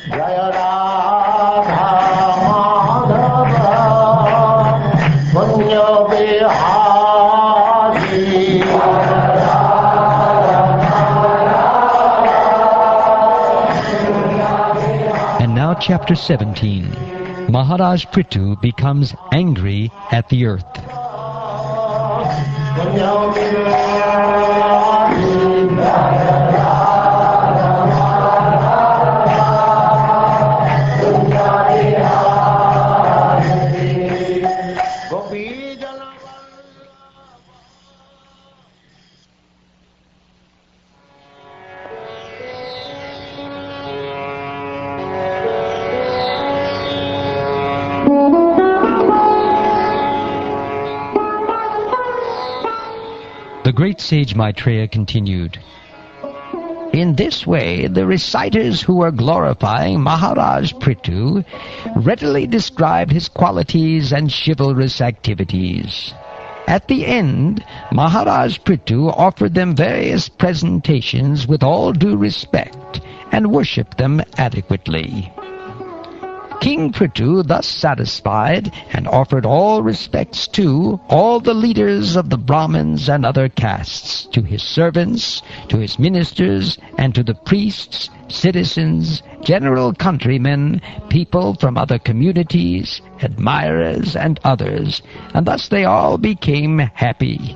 Jaya Radha Madhava Punya Bihari. And now chapter 17. Maharaj Prithu becomes angry at the earth. The great sage Maitreya continued, "In this way, the reciters who were glorifying Maharaj Prithu readily described his qualities and chivalrous activities. At the end, Maharaj Prithu offered them various presentations with all due respect and worshipped them adequately. King Prithu, thus satisfied, and offered all respects to all the leaders of the Brahmins and other castes, to his servants, to his ministers, and to the priests, citizens, general countrymen, people from other communities, admirers, and others, and thus they all became happy."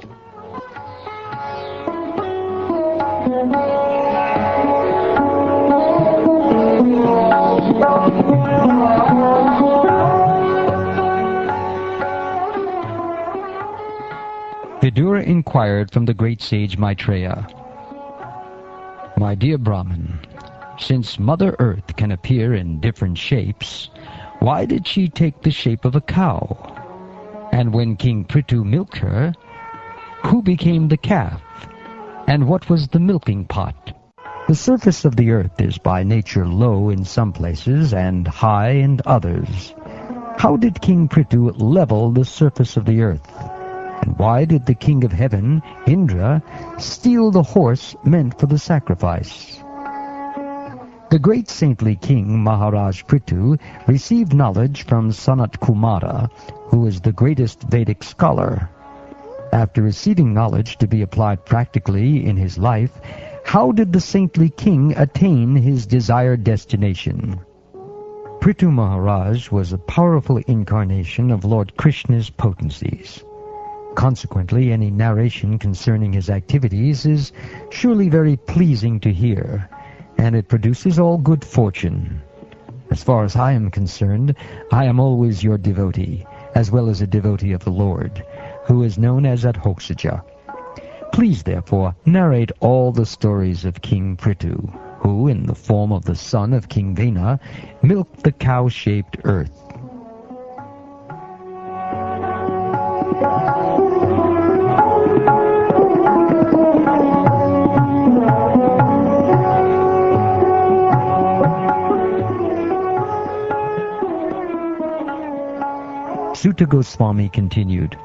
Vidura inquired from the great sage Maitreya, "My dear Brahmin, since Mother Earth can appear in different shapes, why did she take the shape of a cow? And when King Prithu milked her, who became the calf? And what was the milking pot? The surface of the earth is by nature low in some places and high in others. How did King Prithu level the surface of the earth? And why did the King of Heaven, Indra, steal the horse meant for the sacrifice?" The great saintly king Maharaj Prithu received knowledge from Sanat Kumara, who is the greatest Vedic scholar. After receiving knowledge to be applied practically in his life, how did the saintly king attain his desired destination? Prithu Maharaj was a powerful incarnation of Lord Krishna's potencies. Consequently, any narration concerning his activities is surely very pleasing to hear, and it produces all good fortune. As far as I am concerned, I am always your devotee, as well as a devotee of the Lord, who is known as Adhokshaja. Please, therefore, narrate all the stories of King Prithu, who, in the form of the son of King Vena, milked the cow-shaped earth. Sutta Goswami continued,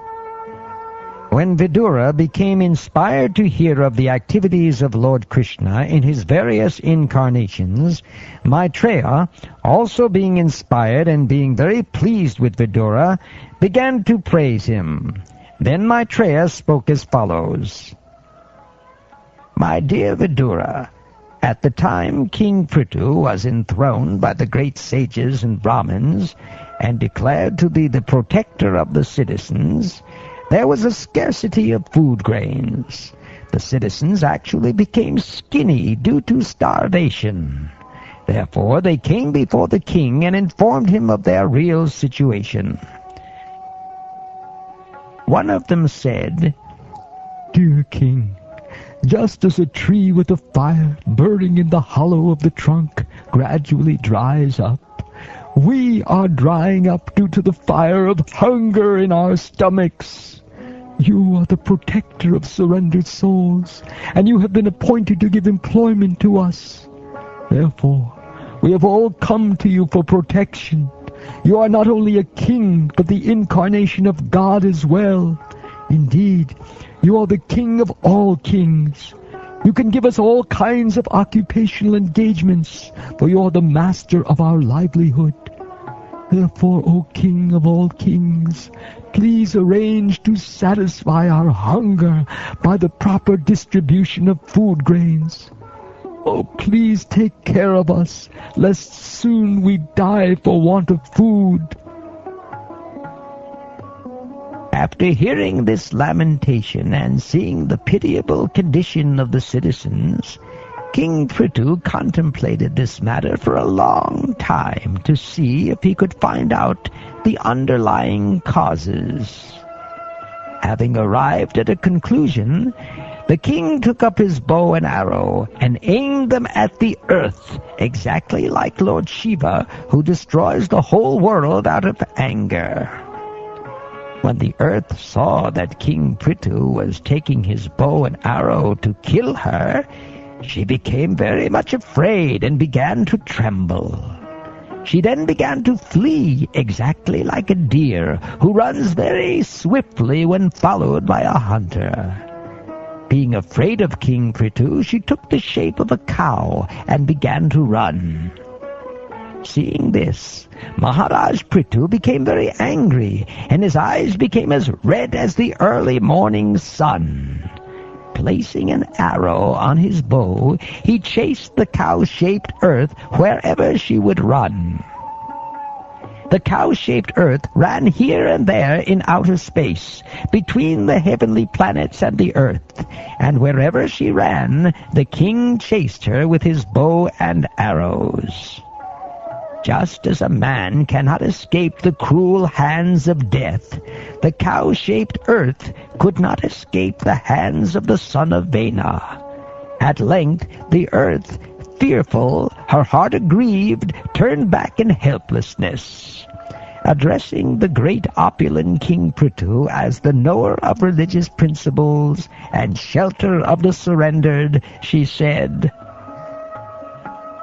"When Vidura became inspired to hear of the activities of Lord Krishna in his various incarnations, Maitreya, also being inspired and being very pleased with Vidura, began to praise him. Then Maitreya spoke as follows. My dear Vidura, at the time King Prithu was enthroned by the great sages and Brahmins and declared to be the protector of the citizens, there was a scarcity of food grains. The citizens actually became skinny due to starvation. Therefore they came before the king and informed him of their real situation. One of them said, Dear king, just as a tree with a fire burning in the hollow of the trunk gradually dries up, we are drying up due to the fire of hunger in our stomachs. You are the protector of surrendered souls, and you have been appointed to give employment to us. Therefore, we have all come to you for protection. You are not only a king, but the incarnation of God as well. Indeed, you are the king of all kings. You can give us all kinds of occupational engagements, for you're the master of our livelihood. Therefore, O King of all kings, please arrange to satisfy our hunger by the proper distribution of food grains. Oh, please take care of us, lest soon we die for want of food. After hearing this lamentation and seeing the pitiable condition of the citizens, King Prithu contemplated this matter for a long time to see if he could find out the underlying causes. Having arrived at a conclusion, the king took up his bow and arrow and aimed them at the earth, exactly like Lord Shiva, who destroys the whole world out of anger. When the earth saw that King Prithu was taking his bow and arrow to kill her, she became very much afraid and began to tremble. She then began to flee, exactly like a deer who runs very swiftly when followed by a hunter. Being afraid of King Prithu, she took the shape of a cow and began to run. Seeing this, Maharaj Prithu became very angry, and his eyes became as red as the early morning sun. Placing an arrow on his bow, he chased the cow-shaped earth wherever she would run. The cow-shaped earth ran here and there in outer space, between the heavenly planets and the earth, and wherever she ran, the king chased her with his bow and arrows. Just as a man cannot escape the cruel hands of death, the cow-shaped earth could not escape the hands of the son of Vena. At length, the earth, fearful, her heart aggrieved, turned back in helplessness. Addressing the great opulent King Prithu as the knower of religious principles and shelter of the surrendered, she said,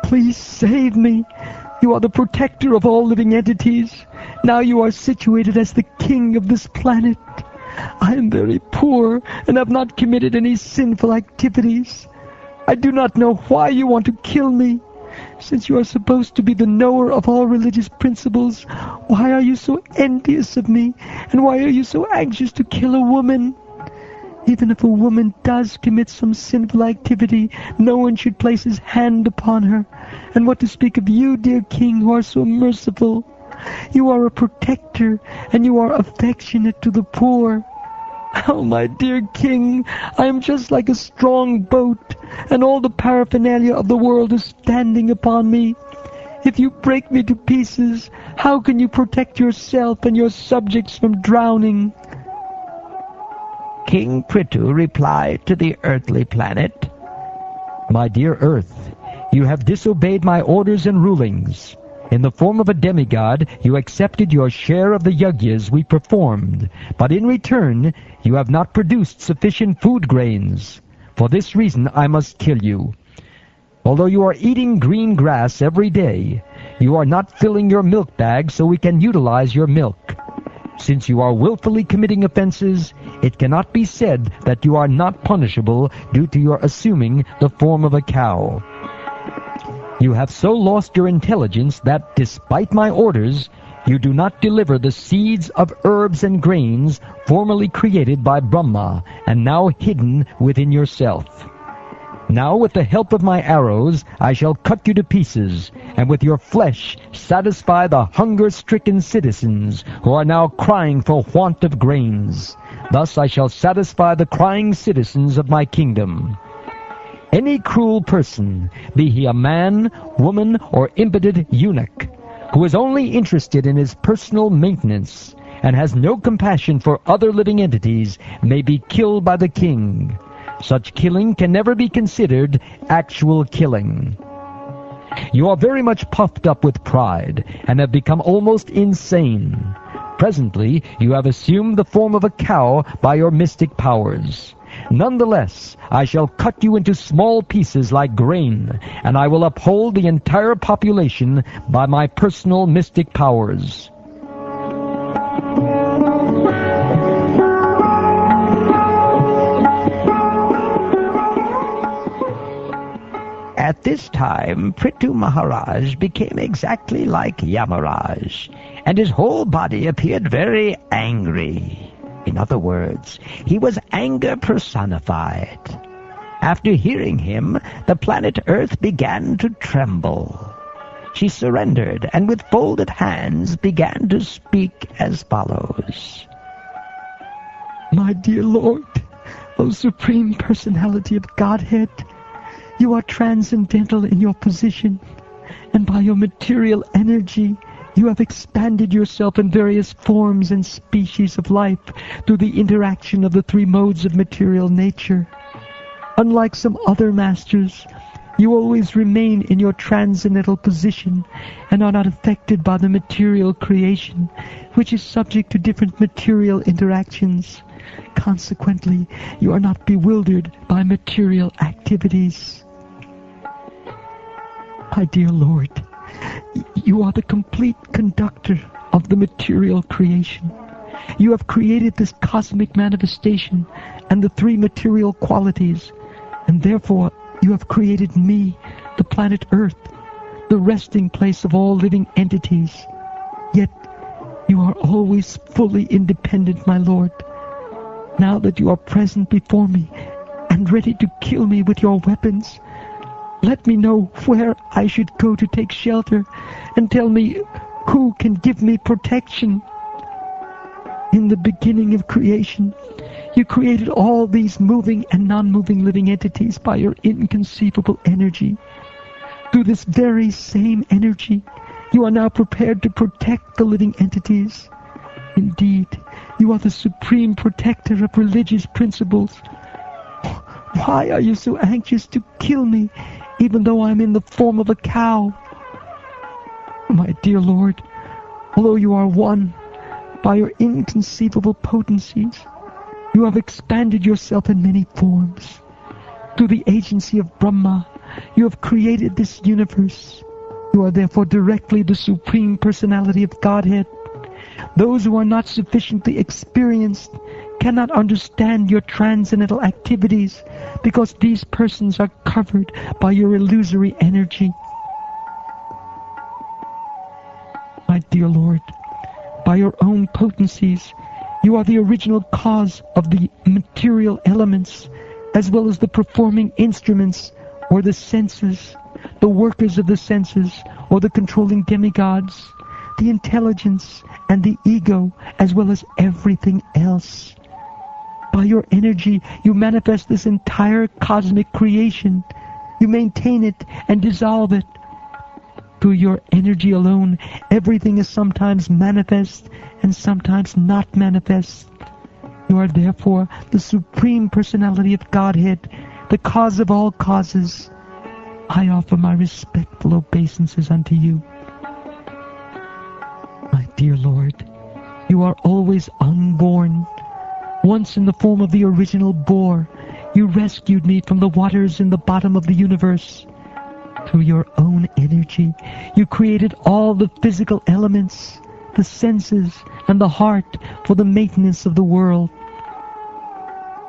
Please save me. You are the protector of all living entities. Now you are situated as the king of this planet. I am very poor and have not committed any sinful activities. I do not know why you want to kill me. Since you are supposed to be the knower of all religious principles, why are you so envious of me? And why are you so anxious to kill a woman? Even if a woman does commit some sinful activity, no one should place his hand upon her. And what to speak of you, dear king, who are so merciful? You are a protector, and you are affectionate to the poor. Oh, my dear king, I am just like a strong boat, and all the paraphernalia of the world is standing upon me. If you break me to pieces, how can you protect yourself and your subjects from drowning? King Prithu replied to the earthly planet, My dear earth, you have disobeyed my orders and rulings. In the form of a demigod, you accepted your share of the yajnas we performed, but in return, you have not produced sufficient food grains. For this reason, I must kill you. Although you are eating green grass every day, you are not filling your milk bag so we can utilize your milk. Since you are willfully committing offenses, it cannot be said that you are not punishable due to your assuming the form of a cow. You have so lost your intelligence that, despite my orders, you do not deliver the seeds of herbs and grains formerly created by Brahma and now hidden within yourself. Now, with the help of my arrows, I shall cut you to pieces, and with your flesh satisfy the hunger-stricken citizens who are now crying for want of grains. Thus I shall satisfy the crying citizens of my kingdom. Any cruel person, be he a man, woman, or impotent eunuch, who is only interested in his personal maintenance and has no compassion for other living entities, may be killed by the king. Such killing can never be considered actual killing. You are very much puffed up with pride and have become almost insane. Presently, you have assumed the form of a cow by your mystic powers. Nonetheless, I shall cut you into small pieces like grain, and I will uphold the entire population by my personal mystic powers. At this time, Prithu Maharaj became exactly like Yamaraj, and his whole body appeared very angry. In other words, he was anger personified. After hearing him, the planet Earth began to tremble. She surrendered, and with folded hands began to speak as follows. My dear Lord, O Supreme Personality of Godhead, you are transcendental in your position, and by your material energy, you have expanded yourself in various forms and species of life through the interaction of the three modes of material nature. Unlike some other masters, you always remain in your transcendental position and are not affected by the material creation, which is subject to different material interactions. Consequently, you are not bewildered by material activities. My dear Lord, you are the complete conductor of the material creation. You have created this cosmic manifestation and the three material qualities, and therefore you have created me, the planet Earth, the resting place of all living entities. Yet you are always fully independent, my Lord. Now that you are present before me and ready to kill me with your weapons, let me know where I should go to take shelter, and tell me who can give me protection. In the beginning of creation, you created all these moving and non-moving living entities by your inconceivable energy. Through this very same energy, you are now prepared to protect the living entities. Indeed, you are the supreme protector of religious principles. Why are you so anxious to kill me, even though I am in the form of a cow? My dear Lord, although you are one, by your inconceivable potencies, you have expanded yourself in many forms. Through the agency of Brahma, you have created this universe. You are therefore directly the Supreme Personality of Godhead. Those who are not sufficiently experienced cannot understand your transcendental activities because these persons are covered by your illusory energy. My dear Lord, by your own potencies, you are the original cause of the material elements, as well as the performing instruments or the senses, the workers of the senses or the controlling demigods, the intelligence and the ego, as well as everything else. By your energy, you manifest this entire cosmic creation. You maintain it and dissolve it. Through your energy alone, everything is sometimes manifest and sometimes not manifest. You are therefore the Supreme Personality of Godhead, the cause of all causes. I offer my respectful obeisances unto you. My dear Lord, you are always unborn. Once in the form of the original boar, you rescued me from the waters in the bottom of the universe. Through your own energy, you created all the physical elements, the senses, and the heart for the maintenance of the world.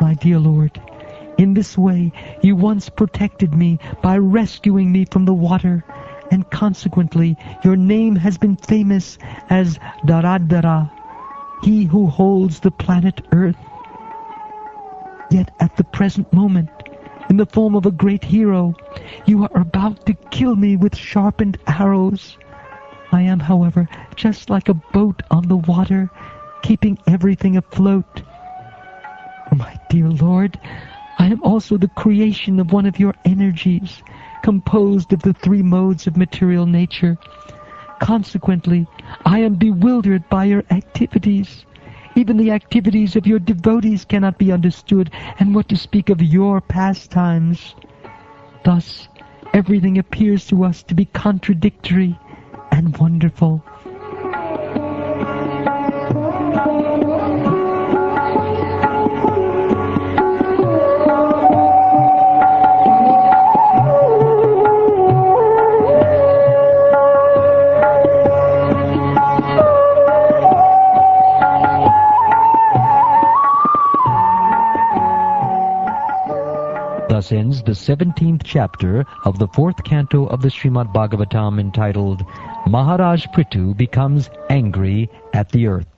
My dear Lord, in this way, you once protected me by rescuing me from the water, and consequently, your name has been famous as Dharadhara, he who holds the planet Earth. Yet at the present moment, in the form of a great hero, you are about to kill me with sharpened arrows. I am, however, just like a boat on the water, keeping everything afloat. My dear Lord, I am also the creation of one of your energies, composed of the three modes of material nature. Consequently, I am bewildered by your activities. Even the activities of your devotees cannot be understood, and what to speak of your pastimes. Thus, everything appears to us to be contradictory and wonderful. Thus ends the 17th chapter of the 4th canto of the Srimad Bhagavatam, entitled Maharaj Prithu Becomes Angry at the Earth.